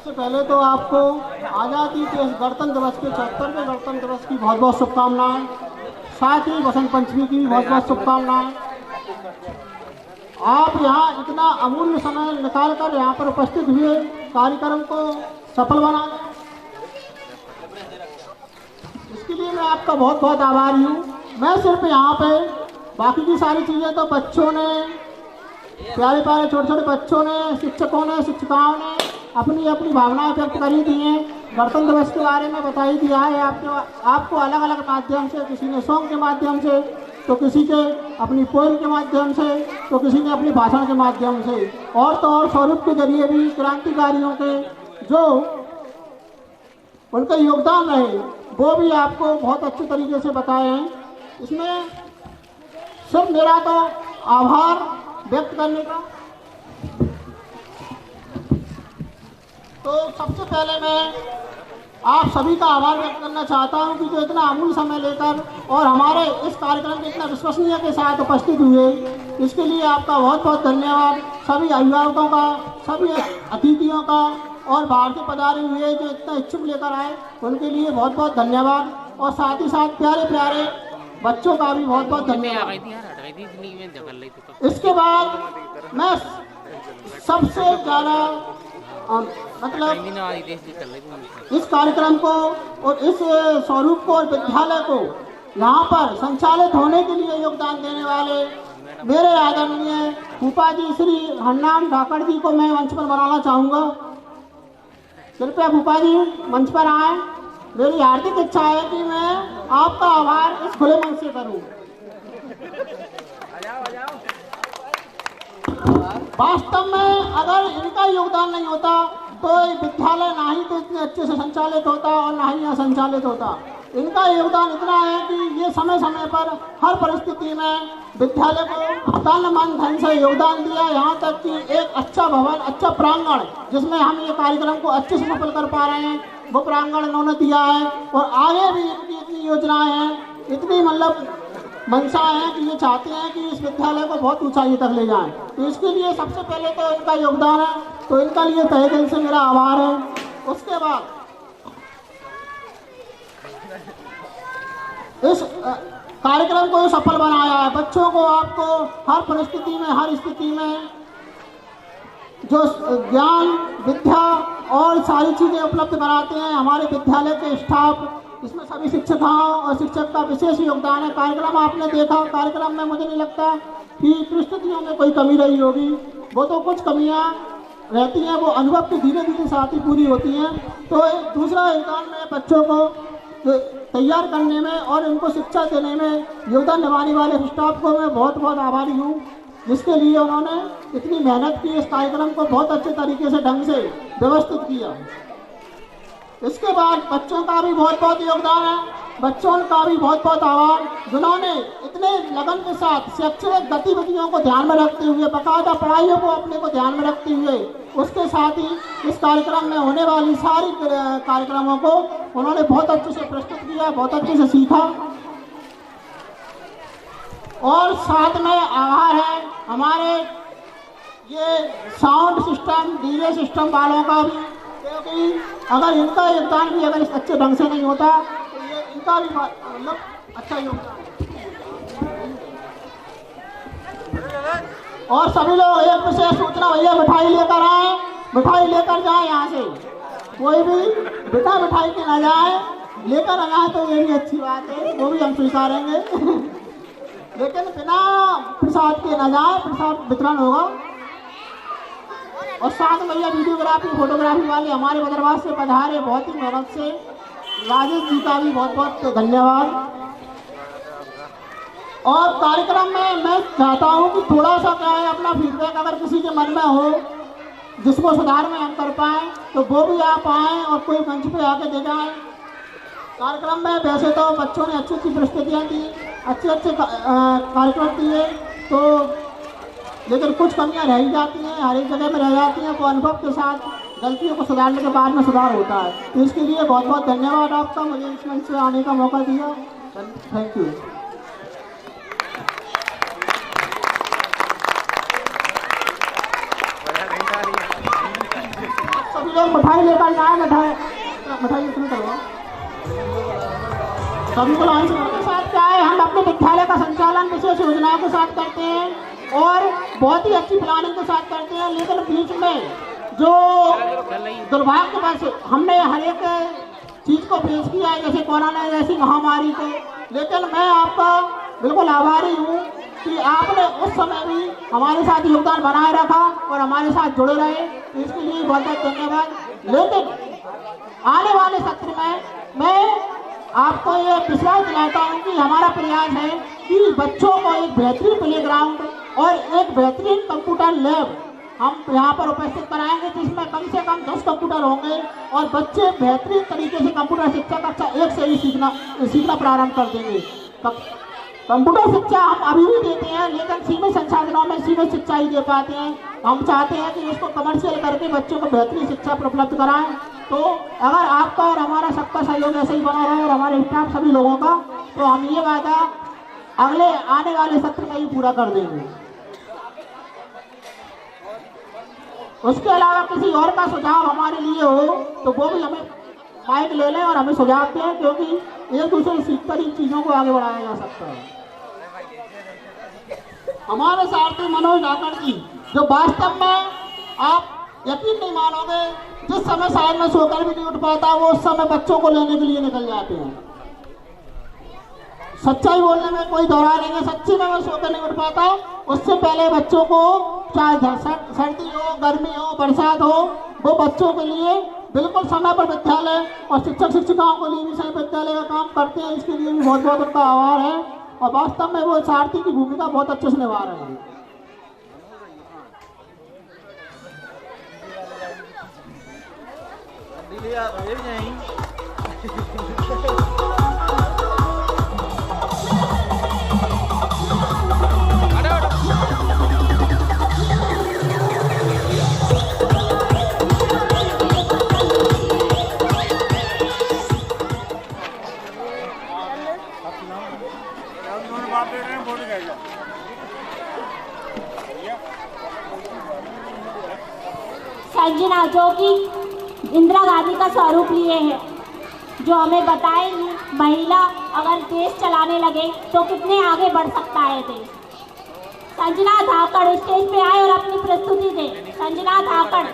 सबसे पहले तो आपको आज़ादी के गणतंत्र दिवस के 74वें गणतंत्र दिवस की बहुत बहुत शुभकामनाएं। साथ ही बसंत पंचमी की भी बहुत बहुत शुभकामनाएं। आप यहाँ इतना अमूल्य समय निकाल कर यहाँ पर उपस्थित हुए कार्यक्रम को सफल बनाने, इसके लिए मैं आपका बहुत बहुत आभारी हूँ। मैं सिर्फ यहाँ पे बाकी की सारी चीज़ें तो बच्चों ने, प्यारे प्यारे छोटे छोटे बच्चों ने, शिक्षकों ने, शिक्षिकाओं ने अपनी अपनी भावनाएं व्यक्त करी दी हैं। गणतंत्र दिवस के बारे में बता ही दिया है आपको अलग अलग माध्यम से, किसी ने सॉन्ग के माध्यम से, तो किसी के अपनी पोएम के माध्यम से, तो किसी ने अपनी भाषण के माध्यम से, और तो और स्वरूप के जरिए भी क्रांतिकारियों के जो उनका योगदान रहे वो भी आपको बहुत अच्छे तरीके से बताए हैं। इसमें सिर्फ मेरा तो आभार व्यक्त करने का, तो सबसे पहले मैं आप सभी का आभार व्यक्त करना चाहता हूं कि जो इतना अमूल्य समय लेकर और हमारे इस कार्यक्रम में इतना विश्वसनीय के साथ उपस्थित हुए, इसके लिए आपका बहुत बहुत धन्यवाद। सभी अभिभावकों का, सभी अतिथियों का और बाहर से पधारे हुए जो इतना इच्छुक लेकर आए उनके लिए बहुत बहुत धन्यवाद। और साथ ही साथ प्यारे प्यारे बच्चों का भी बहुत बहुत धन्यवाद। इसके बाद मैं सबसे ज़्यादा मतलब इस कार्यक्रम को और इस स्वरूप को और विद्यालय को यहाँ पर संचालित होने के लिए योगदान देने वाले मेरे आदरणीय फूफा जी श्री हरनाम ठाकड़ जी को मैं मंच पर बुलाना चाहूँगा। कृपया फूफा जी मंच पर आए। मेरी हार्दिक इच्छा है कि मैं आपका आभार इस खुले मन से करूं। वास्तव में अगर इनका योगदान नहीं होता तो विद्यालय ना ही तो इतने अच्छे से संचालित होता और ना ही यहाँ संचालित होता। इनका योगदान इतना है कि ये समय समय पर हर परिस्थिति में विद्यालय को तन मन धन से योगदान दिया, यहाँ तक कि एक अच्छा भवन, अच्छा प्रांगण जिसमें हम ये कार्यक्रम को अच्छे से सफल कर पा रहे हैं, वो प्रांगण इन्होंने दिया है। और आगे भी इनकी इतनी योजनाएं हैं, इतनी मतलब मंशाएं हैं कि ये चाहते हैं कि इस विद्यालय को बहुत ऊंचाई तक ले जाएं। तो इसके लिए सबसे पहले तो इनका योगदान है, तो इनका लिए तहे दिल से मेरा आभार है। उसके बाद इस कार्यक्रम को सफल बनाया है, बच्चों को आपको हर परिस्थिति में, हर स्थिति में जो ज्ञान, विद्या और सारी चीज़ें उपलब्ध कराते हैं हमारे विद्यालय के स्टाफ, इसमें सभी शिक्षकों और शिक्षक का विशेष योगदान है। कार्यक्रम आपने देखा, कार्यक्रम में मुझे नहीं लगता कि प्रस्तुतियों में कोई कमी रही होगी, वो तो कुछ कमियां रहती हैं, वो अनुभव के धीरे धीरे साथ ही पूरी होती हैं। तो दूसरा योगदान में बच्चों को तैयार करने में और उनको शिक्षा देने में योगदान निभाने वाले स्टाफ को मैं बहुत बहुत आभारी हूँ, जिसके लिए उन्होंने इतनी मेहनत की, इस कार्यक्रम को बहुत अच्छे तरीके से ढंग से व्यवस्थित किया। इसके बाद बच्चों का भी बहुत बहुत योगदान है, बच्चों का भी बहुत बहुत आभार जिन्होंने इतने लगन के साथ शैक्षणिक गतिविधियों को ध्यान में रखते हुए, बाकायदा पढ़ाइयों को अपने को ध्यान में रखते हुए, उसके साथ ही इस कार्यक्रम में होने वाली सारी कार्यक्रमों को उन्होंने बहुत अच्छे से प्रस्तुत किया, बहुत अच्छे से सीखा। और साथ में आभार है हमारे ये साउंड सिस्टम, डीजे सिस्टम वालों का भी, क्योंकि अगर इनका योगदान भी अगर इस अच्छे ढंग से नहीं होता तो ये इनका भी मतलब अच्छा योगदान। और सभी लोग एक विशेष सूचना, भैया मिठाई लेकर आए, मिठाई लेकर जाए, यहाँ से कोई भी बिना मिठाई के ना जाए, लेकर आ जाए तो ये भी अच्छी बात है, वो भी हम स्वीकारेंगे लेकिन बिना प्रसाद के ना जाए, प्रसाद वितरण होगा। और साथ में भैया वीडियोग्राफी, फोटोग्राफी वाले हमारे बदरवास से पधारे, बहुत ही मेहनत से, राजेश जी का भी बहुत बहुत धन्यवाद। और कार्यक्रम में मैं चाहता हूं कि थोड़ा सा क्या है, अपना फीडबैक अगर किसी के मन में हो जिसको सुधार में हम कर पाएँ तो वो भी आप आएँ और कोई मंच पे आके दे जाएँ। कार्यक्रम में वैसे तो बच्चों ने अच्छी अच्छी प्रस्तुतियाँ दी, अच्छे अच्छे कार्यक्रम दिए, तो लेकिन कुछ कमियां रह ही जाती हैं, हर एक जगह में रह जाती हैं, वो अनुभव के साथ गलतियों को सुधारने के बाद में सुधार होता है। तो इसके लिए बहुत बहुत धन्यवाद आपका, मुझे इस मंच से आने का मौका दिया। Thank you. सभी लोग मिठाई लेकर जाए, मिठाई इतनी करो सभी को लाइन के साथ क्या है, हम अपने विद्यालय का संचालन विशेष योजनाओं के साथ करते हैं और बहुत ही अच्छी प्लानिंग के साथ करते हैं। लेकिन बीच में जो दुर्भाग्यवश हमने हर एक चीज को पेश किया है, जैसे कोरोना जैसी महामारी को, लेकिन मैं आपका बिल्कुल आभारी हूँ कि आपने उस समय भी हमारे साथ योगदान बनाए रखा और हमारे साथ जुड़े रहे, इसके लिए बहुत बहुत धन्यवाद। लेकिन आने वाले सत्र में मैं आपको ये विश्वास दिलाता हूँ कि हमारा प्रयास है कि बच्चों को एक बेहतरीन प्लेग्राउंड और एक बेहतरीन कंप्यूटर लैब हम यहाँ पर उपस्थित कराएंगे, जिसमें कम से कम 10 कंप्यूटर होंगे और बच्चे बेहतरीन तरीके से कंप्यूटर शिक्षा कक्षा 1 से ही सीखना प्रारंभ कर देंगे। कंप्यूटर शिक्षा हम अभी भी देते हैं, लेकिन सीमित संसाधनों में सीमित शिक्षा ही दे पाते हैं। हम चाहते हैं कि उसको कमर्शियल करके बच्चों को बेहतरीन शिक्षा उपलब्ध कराएं। तो अगर आपका और हमारा सबका सहयोग ऐसे ही बना रहे और हमारे स्टाफ सभी लोगों का, तो हम ये वादा अगले आने वाले सत्र में ही पूरा कर देंगे। उसके अलावा किसी और का सुझाव हमारे लिए हो तो वो भी हमें माइक ले लें और हमें सुझाव दें, क्योंकि एक दूसरे से सीखकर इन चीज़ों को आगे बढ़ाया जा सकता है। हमारे सारथी मनोज धाकड़ जी, जो वास्तव में आप यकीन नहीं मानोगे, जिस समय शायद मैं सोकर भी नहीं उठ पाता, वो उस समय बच्चों को लेने के लिए निकल जाते हैं। सच्चाई बोलने में कोई दोहरा नहीं है, सच्ची में मैं सोकर नहीं उठ पाता, उससे पहले बच्चों को, चाहे सर्दी हो, गर्मी हो, बरसात हो, वो बच्चों के लिए बिल्कुल समय पर विद्यालय और शिक्षक शिक्षिकाओं के लिए भी समय विद्यालय का काम करते हैं। इसके लिए भी बहुत बहुत उनका आभार है और वास्तव में वो सारथी की भूमिका बहुत अच्छे से निभा रहे हैं। संजना, जो कि इंदिरा गांधी का स्वरूप लिए है, जो हमें बताएंगी महिला अगर देश चलाने लगे तो कितने आगे बढ़ सकता है देश। संजना धाकड़ स्टेज पे आए और अपनी प्रस्तुति दें। संजना धाकड़।